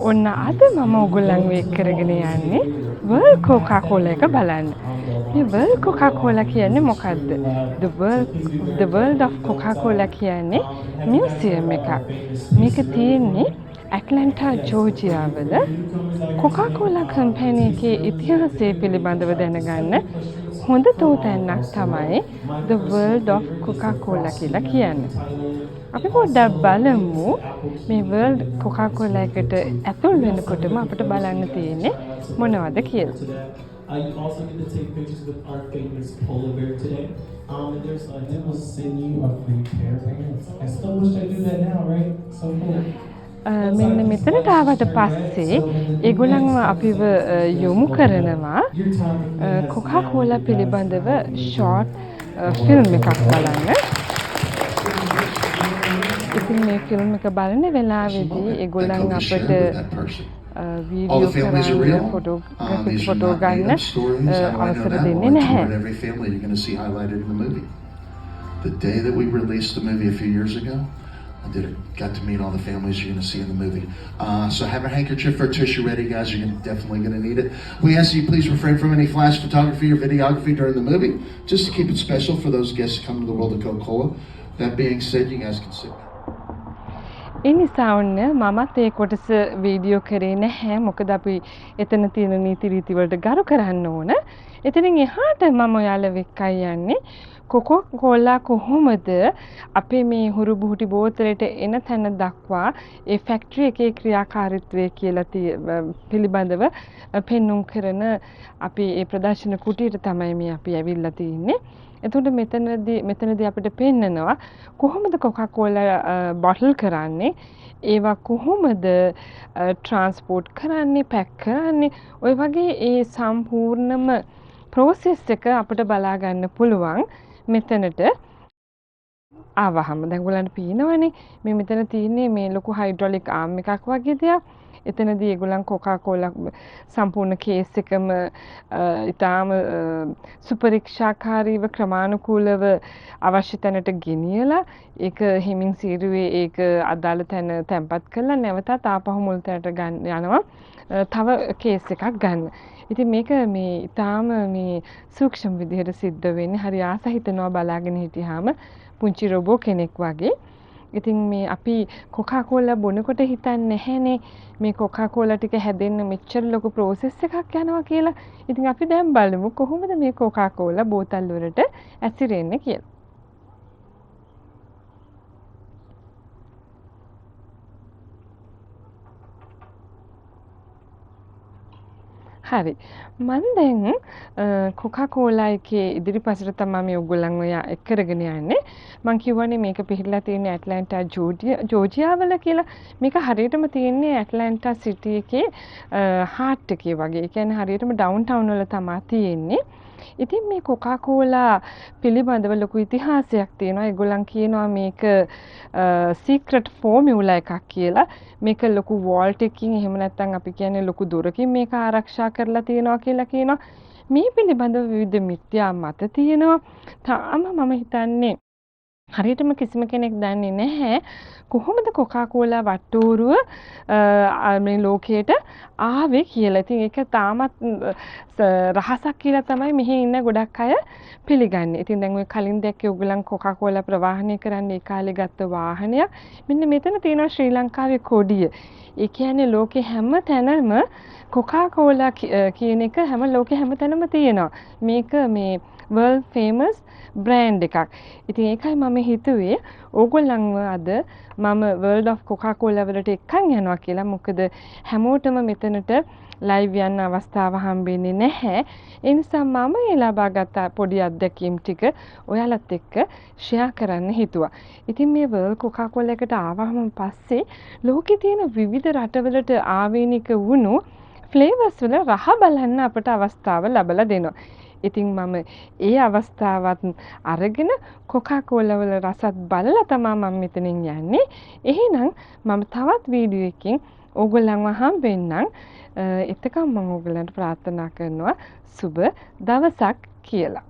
ඔන්න අද මම ඔයගොල්ලන්ව එක් කරගෙන යන්නේ World Coca Cola එක බලන්න. මේ World Coca Cola කියන්නේ මොකද්ද? The World of Coca Cola කියන්නේ මියුසියම් එකක්. මේක තියෙන්නේ ඇට්ලන්ටා ජෝර්ජියා වල Coca Cola කම්පැනි එකේ ඉතිහාසය පිළිබඳව දැනගන්න හොඳ තෝතැන්නක් තමයි The World of Coca Cola කියලා කියන්නේ. අපි පොඩ්ඩක් බලමු මේ World Coca Cola එකට ඇතුල් වෙනකොටම අපිට බලන්න තියෙන්නේ මොනවද කියලා. You also get to take pictures with our famous polar bear today. And there's they will send you a free pair of pants. I still wish I do that now, right? So cool. මෙන්න මෙතනට ආවට පස්සේ ඒගොල්ලන්ව අපිව යොමු කරනවා කොකා cola පිළිබඳව short film එකක් බලන්න. ඉතින් මේ ෆිල්ම් එක බලන වෙලාවේදී ඒගොල්ලන් අපිට වීඩියෝ කරන්න ෆොටෝ ගන්න අවසර දෙන්නේ නැහැ. The day that we released the movie a few years ago, got to meet all the families you're going to see in the movie. So have a handkerchief or tissue ready, guys. You're definitely going to need it. We ask you please refrain from any flash photography or videography during the movie, just to keep it special for those guests who come to the World of Coca Cola. That being said, you guys can sit back. ඒ නිසා ඔන්න මමත් ඒ කොටස video කරේ නැහැ. මොකද අපි එතන තියෙන නීති රීති වලට ගරු කරන්න ඕන. එතනින් එහාට මම ඔයාලව එක්කයි යන්නේ. කොකෝ කෝලා කොහොමද අපේ මේ හුරු බුහුටි බෝතලෙට එන තැන දක්වා ඒ ෆැක්ටරි එකේ ක්‍රියාකාරීත්වය කියලා පිළිබඳව පෙන්눔 කරන අපි ඒ ප්‍රදර්ශන කුටියට තමයි මේ අපි ඇවිල්ලා තින්නේ. එතකොට මෙතනදී අපිට පෙන්නනවා කොහොමද කොකා කෝලා බොටල් කරන්නේ, ඒවා කොහොමද ට්‍රාන්ස්පෝර්ට් කරන්නේ, පැක් කරන්නේ, ඔය වගේ ඒ සම්පූර්ණම ප්‍රොසෙස් එක අපිට බලා ගන්න පුළුවන් මෙතනට ආවහම. දැන් ඔයගොල්ලන්ට පේනවනේ මේ මෙතන තියෙන්නේ මේ ලොකු හයිඩ්‍රොලික් ආම් එකක් වගේ දෙයක්. එතනදී ඒගොල්ලන් කොකා කෝලා සම්පූර්ණ කේස් එකම ඊටාම සුපරික්ෂාකාරීව ක්‍රමානුකූලව අවශ්‍ය තැනට ගෙනියලා ඒක හිමින් සීරුවේ ඒක අදාළ තැන තැම්පත් කරලා නැවතත් ආපහු මුල් තැනට යනවා තව කේස් එකක් ගන්න. ඉතින් මේක මේ ඊටාම මේ සූක්ෂම විදිහට සිද්ධ වෙන්නේ. හරි ආස හිතනවා බලාගෙන හිටියාම පුංචි රොබෝ කෙනෙක් වගේ. ඉතින් මේ අපි කොකා කෝලා බොනකොට හිතන්නේ නැහැනේ මේ කොකා කෝලා ටික හැදෙන්න මෙච්චර ලොකු ප්‍රොසෙස් එකක් යනවා කියලා. ඉතින් අපි දැන් බලමු කොහොමද මේ කොකා කෝලා බෝතල් වලට ඇසිරෙන්නේ කියලා. හරි. මම දැන් කොකා කෝලා එකේ ඉදිරිපසට තමයි මේ ඔයගොල්ලන්ව එක්කරගෙන යන්නේ. මම කියවනේ මේක පිහිටලා තියෙන්නේ ඇට්ලන්ටා ජෝර්ජියා වල කියලා. මේක හරියටම තියෙන්නේ ඇට්ලන්ටා සිටි එකේ හાર્ට් එකේ වගේ. ඒ කියන්නේ හරියටම ඩවුන් ටවුන් වල තමයි තියෙන්නේ. ඉතින් මේ කොකා කෝලා පිළිබඳව ලොකු ඉතිහාසයක් තියෙනවා. ඒගොල්ලන් කියනවා මේක සීක්‍රට් ෆෝමියුලා එකක් කියලා. මේක ලොකු වෝල්ට් එකකින් එහෙම නැත්නම් අපි කියන්නේ ලොකු දොරකින් මේක ආරක්ෂා කරලා තියෙනවා කියලා කියනවා. මේ පිළිබඳව විවිධ මිත්‍යා මත තියෙනවා. තාම මම හිතන්නේ හරියටම කිසිම කෙනෙක් දන්නේ නැහැ කොහොමද කොකා කෝලා වට්ටෝරුව මේ ලෝකයට ආවේ කියලා. ඉතින් ඒක තාමත් රහසක් කියලා තමයි මෙහි ඉන්න ගොඩක් අය පිළිගන්නේ. ඉතින් දැන් ඔය කලින් දැක්කේ ඔයගලන් කොකා කෝලා ප්‍රවාහනය කරන්න ඒ කාලේ ගත්ත වාහනයක්. මෙන්න මෙතන තියෙනවා ශ්‍රී ලංකාවේ කොඩිය. ඒ කියන්නේ ලෝකේ හැම තැනම කොකා කෝලා කියන එක ලෝකේ හැම තැනම තියෙනවා. මේක මේ world famous brand එකක්. ඉතින් ඒකයි මම හිතුවේ ඕගොල්ලන්ව අද මම World of Coca Cola වලට එක්කන් යනවා කියලා. මොකද හැමෝටම මෙතනට ලයිව් යන්න අවස්ථාව හම්බෙන්නේ නැහැ. ඒ නිසා මම ඒ ලබාගත් පොඩි අත්දැකීම් ටික ඔයාලත් එක්ක ෂෙයා කරන්න හිතුවා. ඉතින් මේ World Coca Cola එකට ආවම පස්සේ ලෝකේ තියෙන විවිධ රටවලට ආවේනික වුණු ෆ්ලේවර්ස් වල රහ බලන්න අපට අවස්ථාව ලැබලා දෙනවා. ඉතින් මම ඒ අවස්ථාවත් අරගෙන කොකා කෝලා වල රසත් බලලා තමයි මම මෙතනින් යන්නේ. එහෙනම් මම තවත් වීඩියෝ එකකින් ඕගොල්ලන්ව හම්බෙන්නම්. එතකම් මම ඕගොල්ලන්ට ප්‍රාර්ථනා කරනවා සුබ දවසක් කියලා.